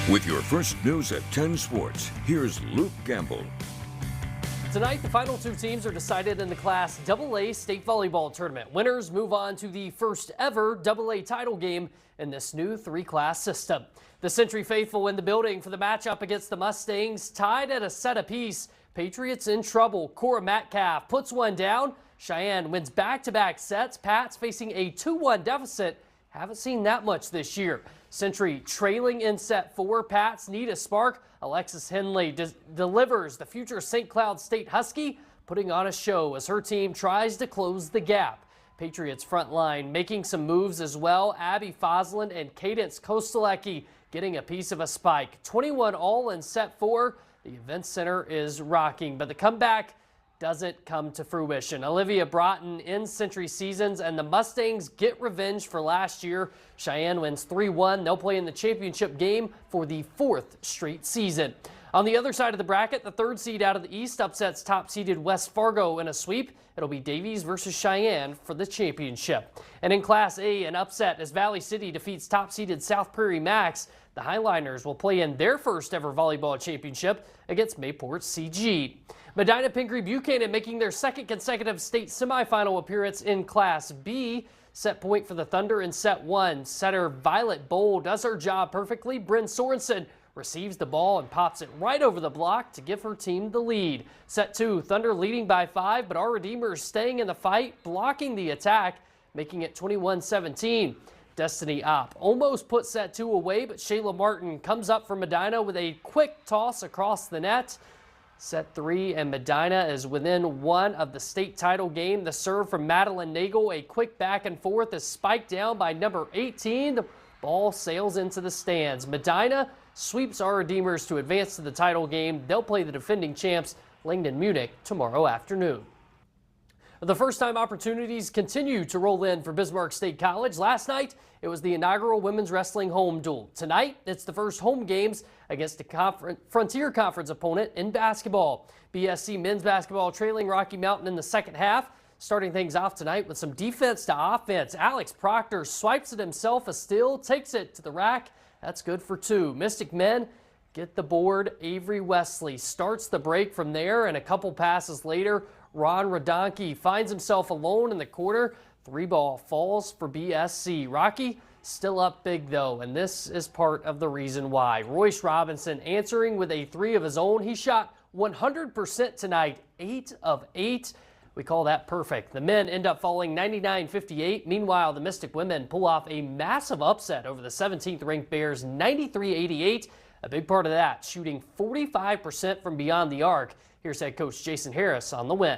With your first news at 10 Sports, here's Luke Gamble. Tonight, the final two teams are decided in the Class AA State Volleyball Tournament. Winners move on to the first ever AA title game in this new three-class system. The Century faithful in the building for the matchup against the Mustangs, tied at a set apiece. Patriots in trouble. Cora Metcalf puts one down. Cheyenne wins back-to-back sets. Pats facing a 2-1 deficit. Haven't seen that much this year. Century trailing in set 4. Pats need a spark. Alexis Henley delivers the future St. Cloud State Husky, putting on a show as her team tries to close the gap. Patriots front line making some moves as well. Abby Fosland and Cadence Kostelecki getting a piece of a spike. 21 all in set 4. The event center is rocking, but the comeback doesn't come to fruition. Olivia Broughton ends Century seasons, and the Mustangs get revenge for last year. Cheyenne wins 3-1. They'll play in the championship game for the 4th straight season. On the other side of the bracket, the 3rd seed out of the East upsets top-seeded West Fargo in a sweep. It'll be Davies versus Cheyenne for the championship. And in Class A, an upset as Valley City defeats top-seeded South Prairie Max. The Highliners will play in their first ever volleyball championship against Mayport CG. Medina Pingree Buchanan making their 2nd consecutive state semifinal appearance in Class B. Set point for the Thunder in set 1. Setter Violet Bowl does her job perfectly. Bryn Sorensen receives the ball and pops it right over the block to give her team the lead. Set 2, Thunder leading by 5, but our Redeemers staying in the fight, blocking the attack, making it 21-17. Destiny Opp almost put set 2 away, but Shayla Martin comes up for Medina with a quick toss across the net. Set 3, and Medina is within 1 of the state title game. The serve from Madeline Nagel, a quick back and forth, is spiked down by number 18. The ball sails into the stands. Medina sweeps our Redeemers to advance to the title game. They'll play the defending champs, Langdon Munich, tomorrow afternoon. The first-time opportunities continue to roll in for Bismarck State College. Last night, it was the inaugural women's wrestling home duel. Tonight, it's the first home games against a Frontier Conference opponent in basketball. BSC men's basketball trailing Rocky Mountain in the second half. Starting things off tonight with some defense to offense. Alex Proctor swipes it himself a steal, takes it to the rack. That's good for 2. Mystic men get the board. Avery Wesley starts the break from there, and a couple passes later, Ron Radonke finds himself alone in the corner. 3-ball falls for BSC. Rocky still up big though, and this is part of the reason why. Royce Robinson answering with a 3 of his own. He shot 100% tonight, 8 of 8. We call that perfect. The men end up falling 99-58. Meanwhile, the Mystic women pull off a massive upset over the 17th ranked Bears, 93-88. A big part of that, shooting 45% from beyond the arc. Here's head coach Jason Harris on the win.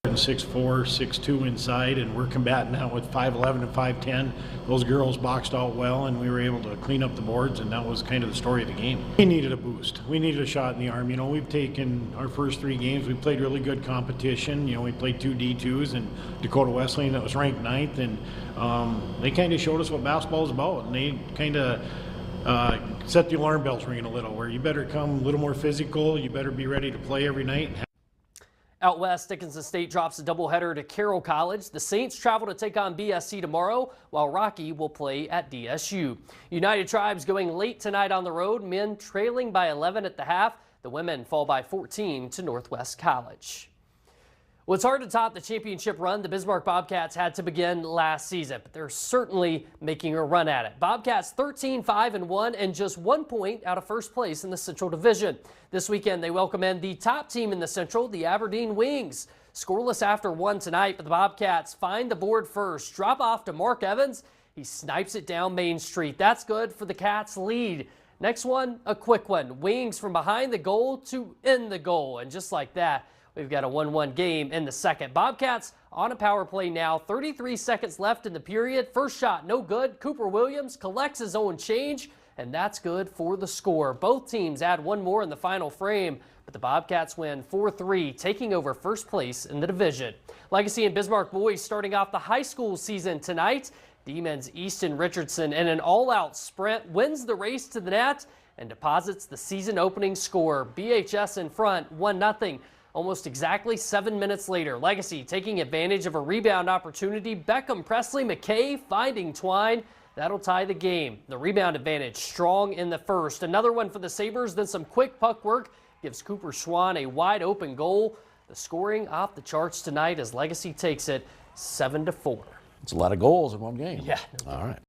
6'4", 6'2" inside, and we're combating that with 5'11" and 5'10". Those girls boxed out well, and we were able to clean up the boards, and that was kind of the story of the game. We needed a boost. We needed a shot in the arm. You know, we've taken our first 3 games. We played really good competition. You know, we played 2 D2s and Dakota Wesleyan that was ranked 9th, and they kind of showed us what basketball is about, and they kind of set the alarm bells ringing a little, where you better come a little more physical, you better be ready to play every night. Out west, Dickinson State drops a doubleheader to Carroll College. The Saints travel to take on BSC tomorrow, while Rocky will play at DSU. United Tribes going late tonight on the road, men trailing by 11 at the half. The women fall by 14 to Northwest College. Well, it's hard to top the championship run the Bismarck Bobcats had to begin last season, but they're certainly making a run at it. Bobcats 13-5-1 and just 1 point out of first place in the Central Division. This weekend, they welcome in the top team in the Central, the Aberdeen Wings. Scoreless after 1 tonight, but the Bobcats find the board first. Drop off to Mark Evans. He snipes it down Main Street. That's good for the Cats' lead. Next one, a quick one. Wings from behind the goal to in the goal, and just like that, we've got a 1-1 game in the second. Bobcats on a power play now. 33 seconds left in the period. First shot, no good. Cooper Williams collects his own change, and that's good for the score. Both teams add 1 more in the final frame, but the Bobcats win 4-3, taking over first place in the division. Legacy and Bismarck boys starting off the high school season tonight. Demons Easton Richardson in an all-out sprint wins the race to the net and deposits the season opening score. BHS in front, 1-0. Almost exactly 7 minutes later, Legacy taking advantage of a rebound opportunity. Beckham, Presley, McKay finding Twine. That'll tie the game. The rebound advantage strong in the first. Another one for the Sabres, then some quick puck work gives Cooper Schwan a wide open goal. The scoring off the charts tonight as Legacy takes it 7-4. It's a lot of goals in one game. Yeah. All right.